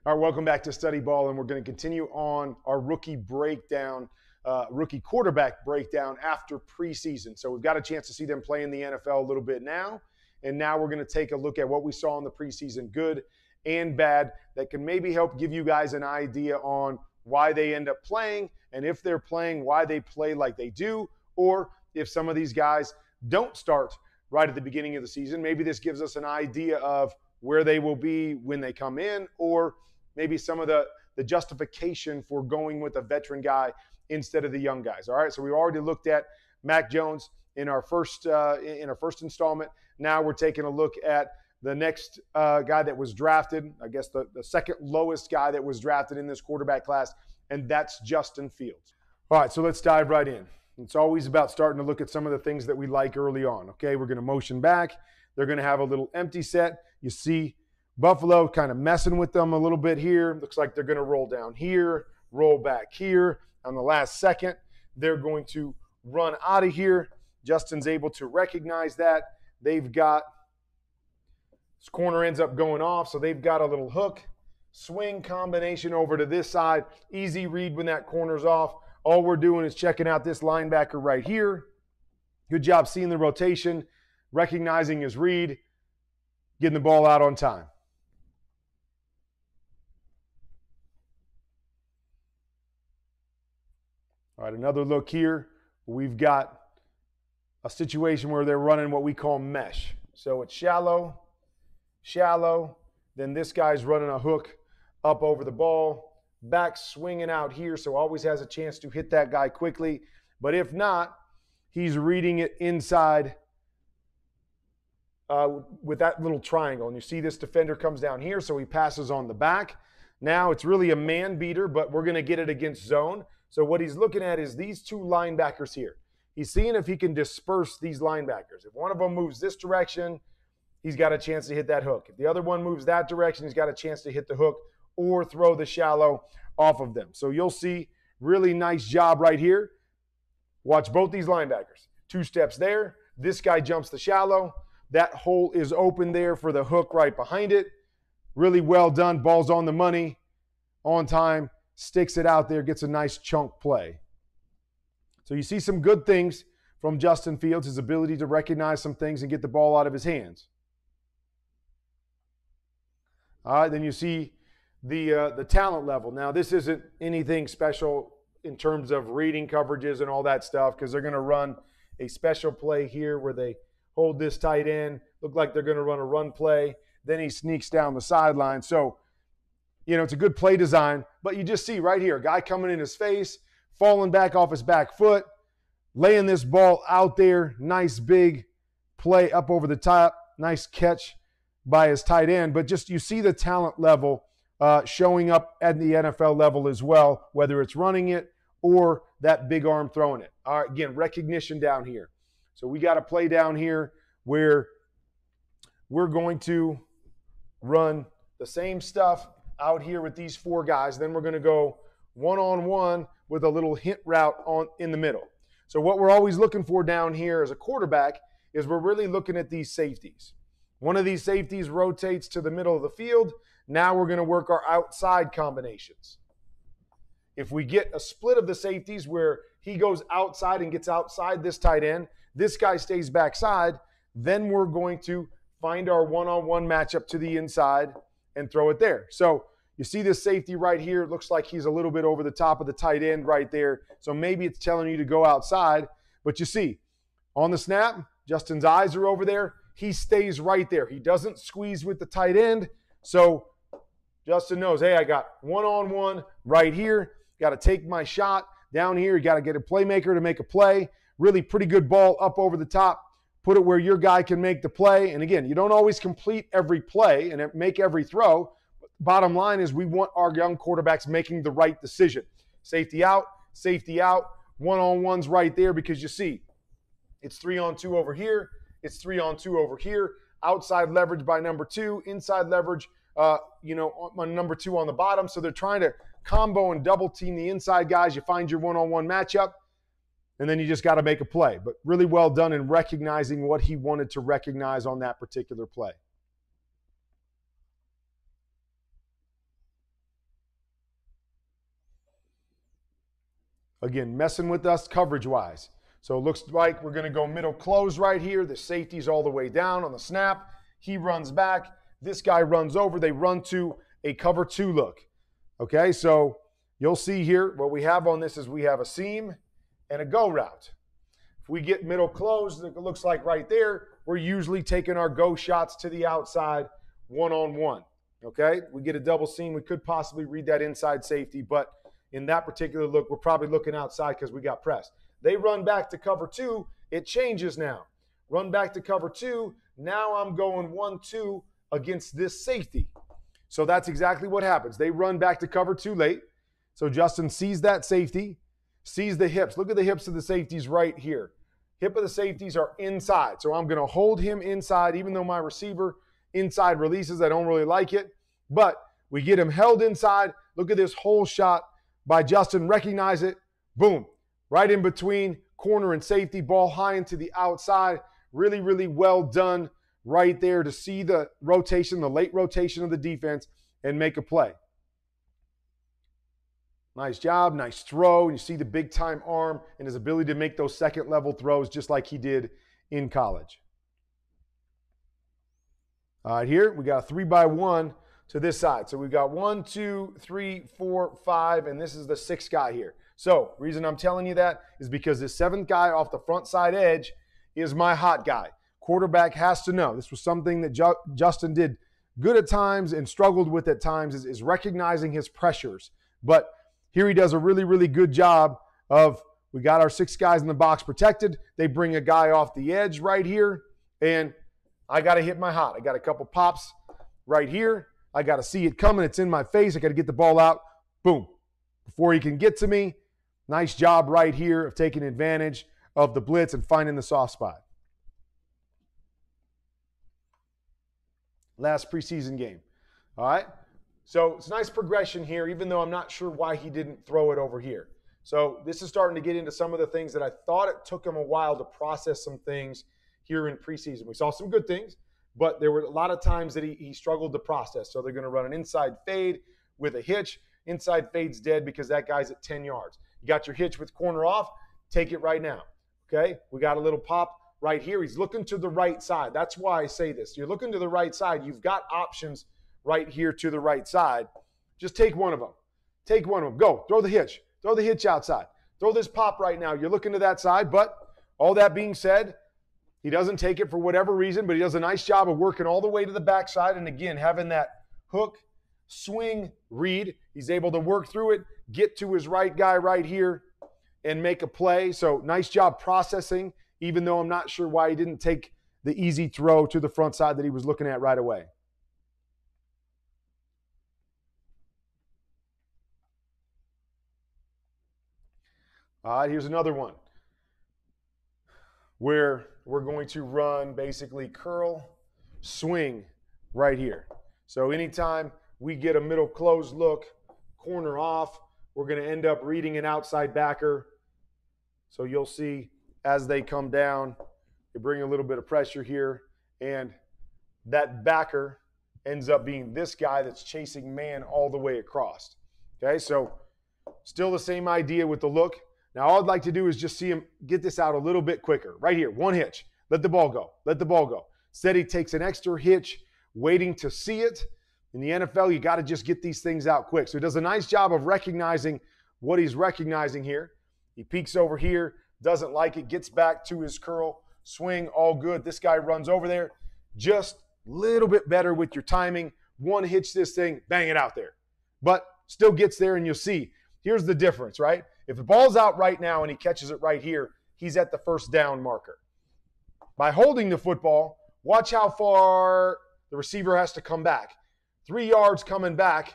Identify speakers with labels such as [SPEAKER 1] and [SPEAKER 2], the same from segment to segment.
[SPEAKER 1] All right, welcome back to StudyBall, and we're going to continue on our rookie breakdown, rookie quarterback breakdown after preseason. So we've got a chance to see them play in the NFL a little bit now, and now we're going to take a look at what we saw in the preseason, good and bad, that can maybe help give you guys an idea on why they end up playing, and if they're playing, why they play like they do, or if some of these guys don't start right at the beginning of the season. Maybe this gives us an idea of where they will be when they come in, or maybe some of the justification for going with a veteran guy instead of the young guys. All right, so we already looked at Mac Jones in our first installment. Now we're taking a look at the next guy that was drafted, I guess the second lowest guy that was drafted in this quarterback class, and that's Justin Fields. All right, so let's dive right in. It's always about starting to look at some of the things that we like early on. Okay, we're going to motion back. They're going to have a little empty set. You see Buffalo kind of messing with them a little bit here. Looks like they're going to roll down here, roll back here. On the last second, they're going to run out of here. Justin's able to recognize that. They've got, this corner ends up going off, so they've got a little hook, swing combination over to this side. Easy read when that corner's off. All we're doing is checking out this linebacker right here. Good job seeing the rotation, recognizing his read, getting the ball out on time. All right, another look here. We've got a situation where they're running what we call mesh. So it's shallow, shallow. Then this guy's running a hook up over the ball, back swinging out here, so always has a chance to hit that guy quickly. But if not, he's reading it inside with that little triangle. And you see this defender comes down here, so he passes on the back. Now it's really a man beater, but we're going to get it against zone. So what he's looking at is these two linebackers here. He's seeing if he can disperse these linebackers. If one of them moves this direction, he's got a chance to hit that hook. If the other one moves that direction, he's got a chance to hit the hook or throw the shallow off of them. So you'll see really nice job right here. Watch both these linebackers. 2 steps there. This guy jumps the shallow. That hole is open there for the hook right behind it. Really well done. Ball's on the money, on time. Sticks it out there, gets a nice chunk play. So you see some good things from Justin Fields, his ability to recognize some things and get the ball out of his hands. All right, then you see the talent level. Now, this isn't anything special in terms of reading coverages and all that stuff, because they're going to run a special play here where they hold this tight end, look like they're going to run a run play. Then he sneaks down the sideline. So, you know, it's a good play design, but you just see right here, a guy coming in his face, falling back off his back foot, laying this ball out there, nice big play up over the top, nice catch by his tight end. But just you see the talent level showing up at the NFL level as well, whether it's running it or that big arm throwing it. All right, again, recognition down here. So we got a play down here where we're going to run the same stuff out here with these 4 guys. Then we're going to go one-on-one with a little hint route in the middle. So what we're always looking for down here as a quarterback is we're really looking at these safeties. One of these safeties rotates to the middle of the field. Now we're going to work our outside combinations. If we get a split of the safeties where he goes outside and gets outside this tight end, this guy stays backside, then we're going to find our one-on-one matchup to the inside and throw it there. So you see this safety right here. It looks like he's a little bit over the top of the tight end right there. So maybe it's telling you to go outside. But you see, on the snap, Justin's eyes are over there. He stays right there. He doesn't squeeze with the tight end. So Justin knows, hey, I got one-on-one right here. Got to take my shot down here. You got to get a playmaker to make a play. Really pretty good ball up over the top. Put it where your guy can make the play. And again, you don't always complete every play and make every throw. Bottom line is we want our young quarterbacks making the right decision. Safety out, one-on-ones right there, because you see it's 3-on-2 over here. It's 3-on-2 over here. Outside leverage by number 2. Inside leverage, on number 2 on the bottom. So they're trying to combo and double team the inside guys. You find your one-on-one matchup, and then you just got to make a play. But really well done in recognizing what he wanted to recognize on that particular play. Again, messing with us coverage-wise. So it looks like we're going to go middle close right here. The safety's all the way down on the snap. He runs back. This guy runs over. They run to a cover 2 look. Okay, so you'll see here what we have on this is we have a seam and a go route. If we get middle close, it looks like right there, we're usually taking our go shots to the outside one-on-one. Okay, we get a double seam. We could possibly read that inside safety, but in that particular look, we're probably looking outside because we got pressed. They run back to cover 2. It changes now. Run back to cover 2. Now I'm going 1-2 against this safety. So that's exactly what happens. They run back to cover 2 late. So Justin sees that safety, sees the hips. Look at the hips of the safeties right here. Hip of the safeties are inside. So I'm going to hold him inside, even though my receiver inside releases. I don't really like it. But we get him held inside. Look at this whole shot by Justin. Recognize it. Boom. Right in between corner and safety. Ball high into the outside. Really, really well done right there to see the rotation, the late rotation of the defense, and make a play. Nice job, nice throw. And you see the big-time arm and his ability to make those second-level throws just like he did in college. All right, here we got a 3-by-1 to this side. So we've got 1, 2, 3, 4, 5, and this is the 6th guy here. So reason I'm telling you that is because this 7th guy off the front side edge is my hot guy. Quarterback has to know. This was something that Justin did good at times and struggled with at times is recognizing his pressures. But here he does a really, really good job of, we got our 6 guys in the box protected. They bring a guy off the edge right here, and I got to hit my hot. I got a couple pops right here. I got to see it coming. It's in my face. I got to get the ball out. Boom. Before he can get to me, nice job right here of taking advantage of the blitz and finding the soft spot. Last preseason game. All right? So it's a nice progression here, even though I'm not sure why he didn't throw it over here. So this is starting to get into some of the things that I thought it took him a while to process some things here in preseason. We saw some good things, but there were a lot of times that he struggled to process. So they're going to run an inside fade with a hitch. Inside fade's dead because that guy's at 10 yards. You got your hitch with corner off, take it right now. Okay? We got a little pop right here. He's looking to the right side. That's why I say this. You're looking to the right side. You've got options right here to the right side. Just take one of them. Take one of them. Go. Throw the hitch. Throw the hitch outside. Throw this pop right now. You're looking to that side, but all that being said, he doesn't take it for whatever reason, but he does a nice job of working all the way to the backside. And again, having that hook, swing, read. He's able to work through it, get to his right guy right here, and make a play. So nice job processing, even though I'm not sure why he didn't take the easy throw to the front side that he was looking at right away. All right, here's another one where we're going to run basically curl, swing right here. So anytime we get a middle close look, corner off, we're going to end up reading an outside backer. So you'll see as they come down, they bring a little bit of pressure here, and that backer ends up being this guy that's chasing man all the way across. Okay, so still the same idea with the look. Now, all I'd like to do is just see him get this out a little bit quicker. Right here, one hitch. Let the ball go. Let the ball go. Instead, he takes an extra hitch, waiting to see it. In the NFL, you got to just get these things out quick. So he does a nice job of recognizing what he's recognizing here. He peeks over here, doesn't like it, gets back to his curl, swing, all good. This guy runs over there. Just a little bit better with your timing. One hitch this thing, bang it out there. But still gets there, and you'll see. Here's the difference, right? If the ball's out right now and he catches it right here, he's at the first down marker. By holding the football, watch how far the receiver has to come back. 3 yards coming back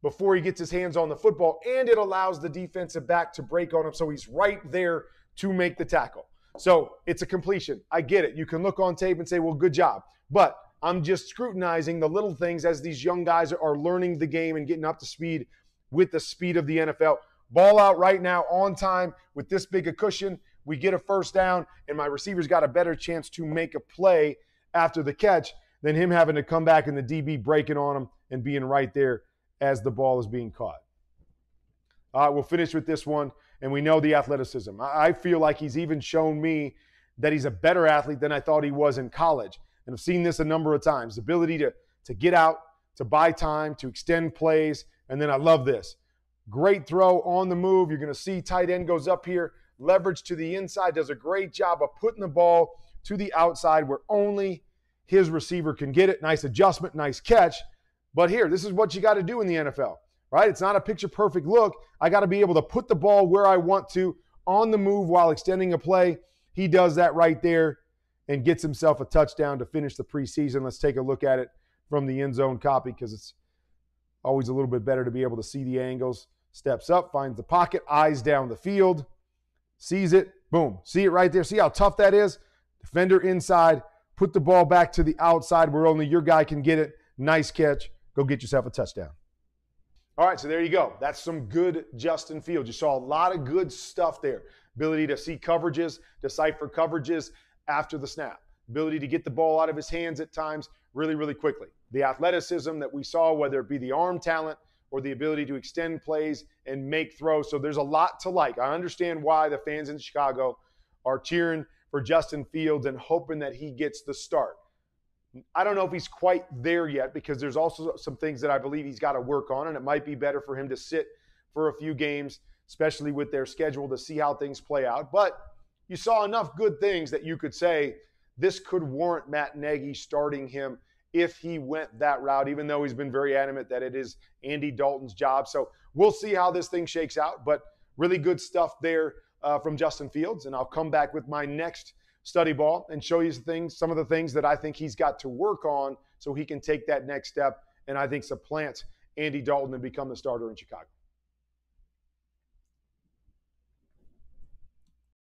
[SPEAKER 1] before he gets his hands on the football, and it allows the defensive back to break on him, so he's right there to make the tackle. So it's a completion. I get it. You can look on tape and say, well, good job. But I'm just scrutinizing the little things as these young guys are learning the game and getting up to speed with the speed of the NFL. Ball out right now on time with this big a cushion. We get a first down, and my receiver's got a better chance to make a play after the catch than him having to come back and the DB breaking on him and being right there as the ball is being caught. All right, we'll finish with this one. and we know the athleticism. I feel like he's even shown me that he's a better athlete than I thought he was in college. And I've seen this a number of times. The ability to get out, to buy time, to extend plays. And then I love this. Great throw on the move. You're going to see tight end goes up here, leverage to the inside, does a great job of putting the ball to the outside where only his receiver can get it. Nice adjustment, nice catch. But here, this is what you got to do in the NFL, right? It's not a picture-perfect look. I got to be able to put the ball where I want to on the move while extending a play. He does that right there and gets himself a touchdown to finish the preseason. Let's take a look at it from the end zone copy because it's always a little bit better to be able to see the angles. Steps up, finds the pocket, eyes down the field, sees it, boom. See it right there? See how tough that is? Defender inside, put the ball back to the outside where only your guy can get it. Nice catch. Go get yourself a touchdown. All right, so there you go. That's some good Justin Fields. You saw a lot of good stuff there. Ability to see coverages, decipher coverages after the snap. Ability to get the ball out of his hands at times really, really quickly. The athleticism that we saw, whether it be the arm talent or the ability to extend plays and make throws. So there's a lot to like. I understand why the fans in Chicago are cheering for Justin Fields and hoping that he gets the start. I don't know if he's quite there yet because there's also some things that I believe he's got to work on, and it might be better for him to sit for a few games, especially with their schedule, to see how things play out. But you saw enough good things that you could say this could warrant Matt Nagy starting him if he went that route, even though he's been very adamant that it is Andy Dalton's job. So we'll see how this thing shakes out, but really good stuff there from Justin Fields. And I'll come back with my next study ball and show you some of the things that I think he's got to work on so he can take that next step and I think supplant Andy Dalton and become the starter in Chicago.